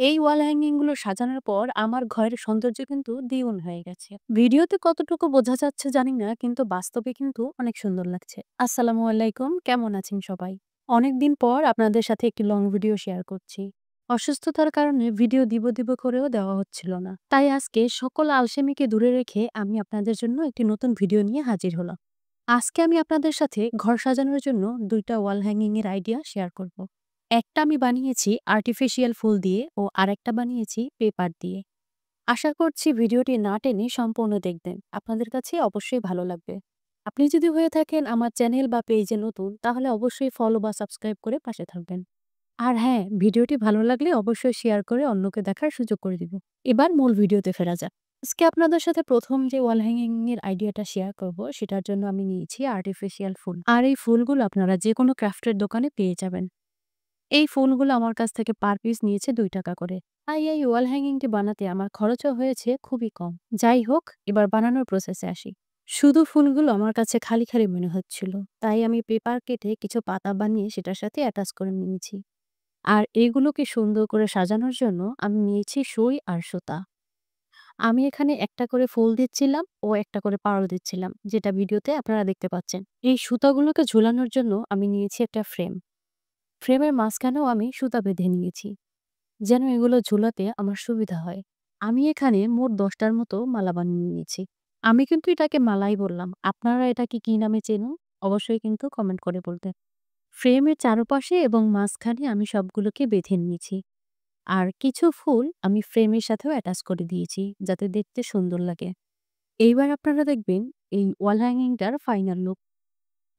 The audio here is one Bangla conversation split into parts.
এই ওয়াল হ্যাঙ্গিং গুলো সাজানোর পর আমার ঘরের সৌন্দর্য কিন্তু দ্বিগুণ হয়ে গেছে। ভিডিওতে কতটুকু বোঝা যাচ্ছে জানি না, কিন্তু বাস্তবে কিন্তু অনেক সুন্দর লাগছে। আসসালামু আলাইকুম, কেমন আছেন সবাই? অনেকদিন পর আপনাদের সাথে একটি লং ভিডিও শেয়ার করছি। অসুস্থতার কারণে ভিডিও দিব দিব করেও দেওয়া হচ্ছিল না, তাই আজকে সকল আলসেমিকে দূরে রেখে আমি আপনাদের জন্য একটি নতুন ভিডিও নিয়ে হাজির হলাম। আজকে আমি আপনাদের সাথে ঘর সাজানোর জন্য দুইটা ওয়াল হ্যাঙ্গিং এর আইডিয়া শেয়ার করব। একটা আমি বানিয়েছি আর্টিফিশিয়াল ফুল দিয়ে ও আরেকটা বানিয়েছি পেপার দিয়ে। আশা করছি ভিডিওটি না টেনে সম্পূর্ণ দেখবেন, আপনাদের কাছে অবশ্যই ভালো লাগবে। আপনি যদি হয়ে থাকেন আমার চ্যানেল বা পেজে নতুন, তাহলে অবশ্যই ফলো বা সাবস্ক্রাইব করে পাশে থাকবেন। আর হ্যাঁ, ভিডিওটি ভালো লাগলে অবশ্যই শেয়ার করে অন্যকে দেখার সুযোগ করে দিব। এবার মূল ভিডিওতে ফেরা যাক। আজকে আপনাদের সাথে প্রথম যে ওয়াল হ্যাঙ্গিং এর আইডিয়াটা শেয়ার করব, সেটার জন্য আমি নিয়েছি আর্টিফিশিয়াল ফুল। আর এই ফুলগুলো আপনারা যে কোনো ক্রাফটের দোকানে পেয়ে যাবেন। এই ফুলগুলো আমার কাছ থেকে পার পিস নিয়েছে ৳2 করে। তাই এই ওয়াল হ্যাঙ্গিংটি বানাতে আমার খরচও হয়েছে খুবই কম। যাই হোক, এবার বানানোর প্রসেসে আসি। শুধু ফুলগুলো আমার কাছে খালি খালি মনে হচ্ছিল, তাই আমি পেপার কেটে কিছু পাতা বানিয়ে সেটার সাথে অ্যাটাচ করে নিয়েছি। আর এগুলোকে সুন্দর করে সাজানোর জন্য আমি নিয়েছি সুই আর সুতা। আমি এখানে একটা করে ফুল দিচ্ছিলাম ও একটা করে পাড়ও দিচ্ছিলাম, যেটা ভিডিওতে আপনারা দেখতে পাচ্ছেন। এই সুতাগুলোকে ঝুলানোর জন্য আমি নিয়েছি একটা ফ্রেম। ফ্রেমের মাঝখানেও আমি সুতা বেঁধে নিয়েছি, যেন এগুলো ঝুলাতে আমার সুবিধা হয়। আমি এখানে মোট ১০টার মতো মালা বানিয়ে নিয়েছি। আমি কিন্তু এটাকে মালাই বললাম, আপনারা এটাকে কি নামে চেনেন অবশ্যই কিন্তু কমেন্ট করে বলতেন। ফ্রেমের চারপাশে এবং মাঝখানে আমি সবগুলোকে বেঁধে নিয়েছি। আর কিছু ফুল আমি ফ্রেমের সাথেও অ্যাটাচ করে দিয়েছি, যাতে দেখতে সুন্দর লাগে। এইবার আপনারা দেখবেন এই ওয়াল হ্যাঙ্গিংটার ফাইনাল লুক।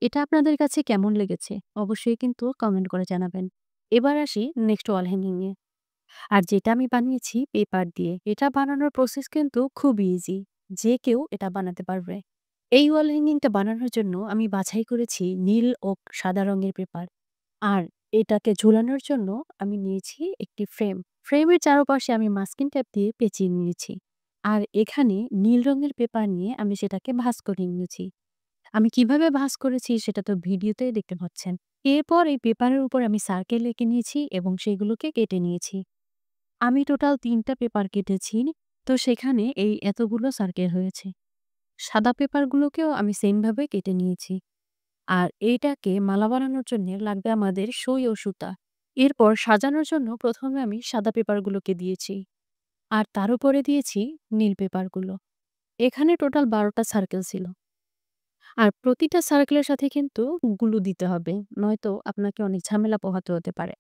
এটা আপনাদের কাছে কেমন লেগেছে অবশ্যই কিন্তু কমেন্ট করে জানাবেন। এবার আসি নেক্সট ওয়াল হ্যাঙ্গিং এ। আর যেটা আমি বানিয়েছি পেপার দিয়ে, এটা বানানোর প্রসেস কিন্তু খুব ইজি। যে কেউ এটা বানাতে পারবে। এই ওয়াল হ্যাঙ্গিংটা বানানোর জন্য আমি বাছাই করেছি নীল ও সাদা রঙের পেপার। আর এটাকে ঝুলানোর জন্য আমি নিয়েছি একটি ফ্রেম। ফ্রেমের চারপাশে আমি মাস্কিং টেপ দিয়ে পেঁচিয়ে নিয়েছি। আর এখানে নীল রঙের পেপার নিয়ে আমি সেটাকে ভাঁজ করে নিয়েছি। আমি কিভাবে ভাঁজ করেছি সেটা তো ভিডিওতে দেখতে পাচ্ছেন। এরপর এই পেপারের উপর আমি সার্কেল এঁকে নিয়েছি এবং সেগুলোকে কেটে নিয়েছি। আমি টোটাল ৩টা পেপার কেটেছি। তো সেখানে এই এতগুলো সার্কেল হয়েছে। সাদা পেপারগুলোকেও আমি সেম ভাবে কেটে নিয়েছি। আর এইটাকে মালা বানানোর জন্য লাগবে আমাদের সুই ও সুতা। এরপর সাজানোর জন্য প্রথমে আমি সাদা পেপারগুলোকে দিয়েছি। আর তার উপরে দিয়েছি নীল পেপারগুলো। এখানে টোটাল ১২টা সার্কেল ছিল। আর প্রতিটা সার্কেলের সাথে কিন্তু গ্লু দিতে হবে, নয়তো আপনাকে অনেক ঝামেলা পোহাতে হতে পারে।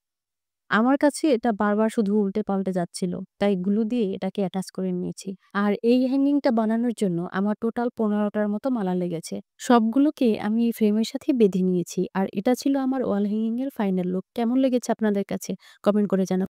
আমার কাছে এটা বারবার শুধু উল্টে পাল্টে যাচ্ছিল, তাই গ্লু দিয়ে এটাকে অ্যাটাচ করে নিয়েছি। আর এই হ্যাঙ্গিংটা বানানোর জন্য আমার টোটাল ১৫টার মতো মালা লেগেছে। সবগুলোকে আমি এই ফ্রেমের সাথে বেঁধে নিয়েছি। আর এটা ছিল আমার ওয়াল হ্যাঙ্গিং এর ফাইনাল লুক। কেমন লেগেছে আপনাদের কাছে কমেন্ট করে জানাবেন।